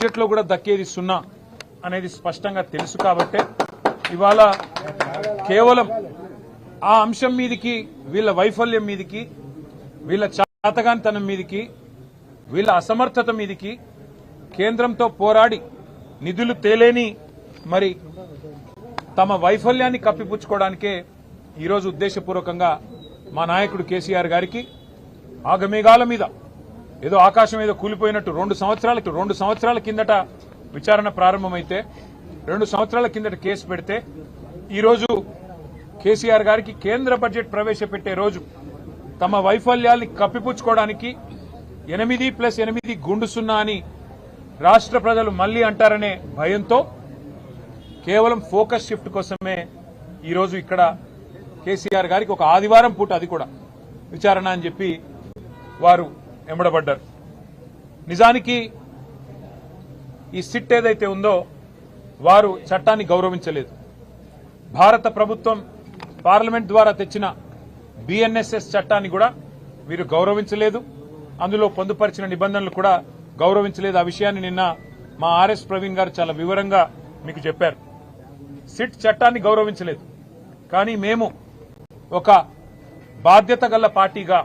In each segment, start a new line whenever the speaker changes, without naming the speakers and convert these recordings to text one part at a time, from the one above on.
Budget లో కూడా దక్కేది సున్నా అనేది స్పష్టంగా తెలుసు కాబట్టే ఇవాళ కేవలం ఆ అంశం మీదికి వీళ్ళ వైఫల్యం మీదికి వీళ్ళ చాతగానితనం మీదికి వీళ్ళ అసమర్థత మీదికి కేంద్రంతో పోరాడి నిధులు తేలేని మరి తమ వైఫల్యాన్ని కప్పిపుచ్చుకోవడానికే ఈరోజు ఉద్దేశపూర్వకంగా మా నాయకుడు కేసీఆర్ గారికి ఆగమేఘాల మీద ఏదో ఆకాశం ఏదో కూలిపోయినట్టు 2 సంవత్సరాల కిందట విచారణ ప్రారంభమైతే 2 సంవత్సరాల కిందట కేసు పెడితే ఈరోజు కేసీఆర్ గారికి కేంద్ర బడ్జెట్ ప్రవేశపెట్టే రోజు తమ వైఫల్యాల్ని కప్పిపుచ్చుకోవడానికి 8+8 గుండు సున్నా అని రాష్ట్ర ప్రజలు మళ్లీ అంటారనే భయంతో కేవలం ఫోకస్ షిఫ్ట్ కోసమే ఈరోజు ఇక్కడ కేసీఆర్ గారికి ఒక ఆదివారం పూట అది కూడా విచారణ అని చెప్పి వారు ఎంబడబడ్డారు. నిజానికి ఈ సిట్ ఏదైతే ఉందో వారు చట్టాన్ని గౌరవించలేదు. భారత ప్రభుత్వం పార్లమెంట్ ద్వారా తెచ్చిన బిఎన్ఎస్ఎస్ చట్టాన్ని కూడా వీరు గౌరవించలేదు. అందులో పొందుపరిచిన నిబంధనలు కూడా గౌరవించలేదు. ఆ విషయాన్ని నిన్న మా ఆర్ఎస్ ప్రవీణ్ గారు చాలా వివరంగా మీకు చెప్పారు. సిట్ చట్టాన్ని గౌరవించలేదు. కానీ మేము ఒక బాధ్యత గల పార్టీగా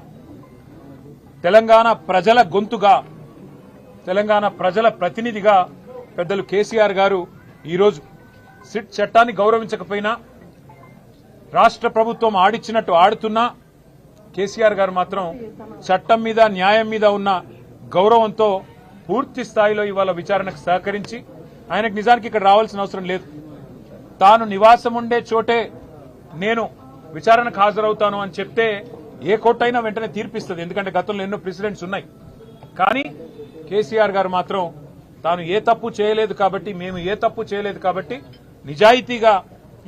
తెలంగాణ ప్రజల గొంతుగా తెలంగాణ ప్రజల ప్రతినిధిగా పెద్దలు కేసీఆర్ గారు ఈరోజు సిట్ చట్టాన్ని గౌరవించకపోయినా రాష్ట్ర ప్రభుత్వం ఆడిచ్చినట్టు ఆడుతున్నా కేసీఆర్ గారు మాత్రం చట్టం మీద న్యాయం మీద ఉన్న గౌరవంతో పూర్తి స్థాయిలో ఇవాళ విచారణకు సహకరించి ఆయనకు నిజానికి ఇక్కడ రావాల్సిన అవసరం లేదు. తాను నివాసం ఉండే చోటే నేను విచారణకు హాజరవుతాను అని చెప్తే ఏ కోర్టు అయినా వెంటనే తీర్పిస్తుంది. ఎందుకంటే గతంలో ఎన్నో ప్రెసిడెంట్స్ ఉన్నాయి. కానీ కేసీఆర్ గారు మాత్రం తాను ఏ తప్పు చేయలేదు కాబట్టి మేము ఏ తప్పు చేయలేదు కాబట్టి నిజాయితీగా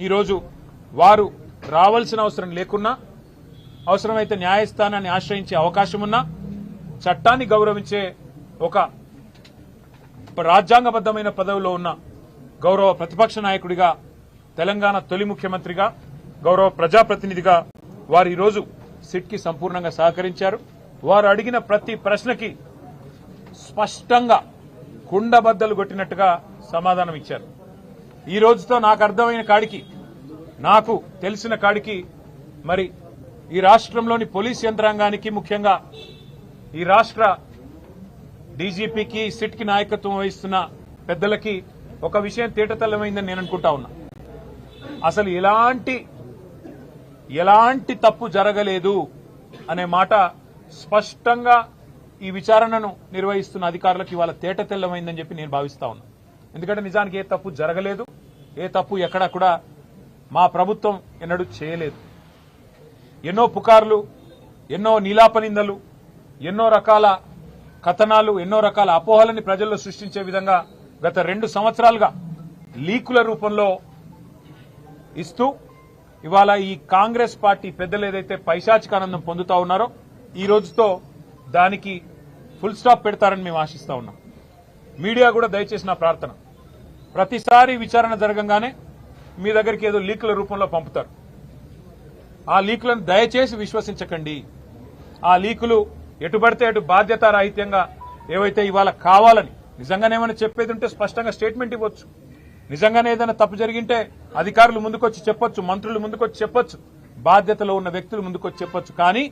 ఈరోజు వారు రావాల్సిన అవసరం లేకున్నా అవసరమైతే న్యాయస్థానాన్ని ఆశ్రయించే అవకాశం ఉన్నా చట్టాన్ని గౌరవించే ఒక రాజ్యాంగబద్దమైన పదవిలో ఉన్న గౌరవ ప్రతిపక్ష నాయకుడిగా తెలంగాణ తొలి ముఖ్యమంత్రిగా గౌరవ ప్రజాప్రతినిధిగా వారు ఈరోజు సిట్ కి సంపూర్ణంగా సహకరించారు. వారు అడిగిన ప్రతి ప్రశ్నకి స్పష్టంగా కుండబద్దలు కొట్టినట్టుగా సమాధానం ఇచ్చారు. ఈ రోజుతో నాకు అర్థమైన కాడికి నాకు తెలిసిన కాడికి మరి ఈ రాష్ట్రంలోని పోలీస్ యంత్రాంగానికి ముఖ్యంగా ఈ రాష్ట్ర డీజీపీకి సిట్ కి నాయకత్వం వహిస్తున్న పెద్దలకి ఒక విషయం తేటతెల్లమైందని నేను అనుకుంటా ఉన్నా. అసలు ఎలాంటి తప్పు జరగలేదు అనే మాట స్పష్టంగా ఈ విచారణను నిర్వహిస్తున్న అధికారులకు ఇవాళ తేటతెల్లమైందని చెప్పి నేను భావిస్తా ఉన్నా. ఎందుకంటే నిజానికి ఏ తప్పు జరగలేదు, ఏ తప్పు ఎక్కడా కూడా మా ప్రభుత్వం ఎన్నడూ చేయలేదు. ఎన్నో పుకార్లు, ఎన్నో నీలాపనిందలు, ఎన్నో రకాల కథనాలు, ఎన్నో రకాల అపోహలని ప్రజల్లో సృష్టించే విధంగా గత 2 సంవత్సరాలుగా లీకుల రూపంలో ఇస్తూ ఇవాళ ఈ కాంగ్రెస్ పార్టీ పెద్దలు ఏదైతే పైశాచికానందం పొందుతా ఉన్నారో ఈ రోజుతో దానికి ఫుల్ స్టాప్ పెడతారని మేము ఆశిస్తా ఉన్నాం. మీడియా కూడా దయచేసి నా ప్రార్థన, ప్రతిసారి విచారణ జరగంగానే మీ దగ్గరికి ఏదో లీకుల రూపంలో పంపుతారు. ఆ లీకులను దయచేసి విశ్వసించకండి. ఆ లీకులు ఎటుబడితే అటు బాధ్యతారాహిత్యంగా ఏవైతే ఇవాళ కావాలని నిజంగానేమైనా చెప్పేది ఉంటే స్పష్టంగా స్టేట్మెంట్ ఇవ్వచ్చు. నిజంగానే ఏదైనా తప్పు జరిగింటే అధికారులు ముందుకొచ్చి చెప్పొచ్చు, మంత్రులు ముందుకొచ్చి చెప్పొచ్చు, బాధ్యతలో ఉన్న వ్యక్తులు ముందుకొచ్చి చెప్పొచ్చు. కానీ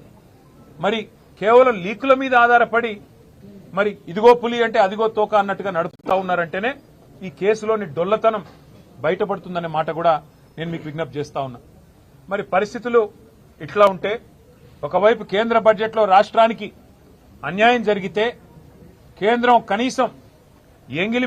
మరి కేవలం లీకుల మీద ఆధారపడి మరి ఇదిగో పులి అంటే అదిగో తోక అన్నట్టుగా నడుపుతా ఉన్నారంటేనే ఈ కేసులోని డొల్లతనం బయటపడుతుందనే మాట కూడా నేను మీకు విజ్ఞప్తి చేస్తా ఉన్నా. మరి పరిస్థితులు ఇట్లా ఉంటే ఒకవైపు కేంద్ర బడ్జెట్లో రాష్ట్రానికి అన్యాయం జరిగితే కేంద్రం కనీసం ఎంగిలి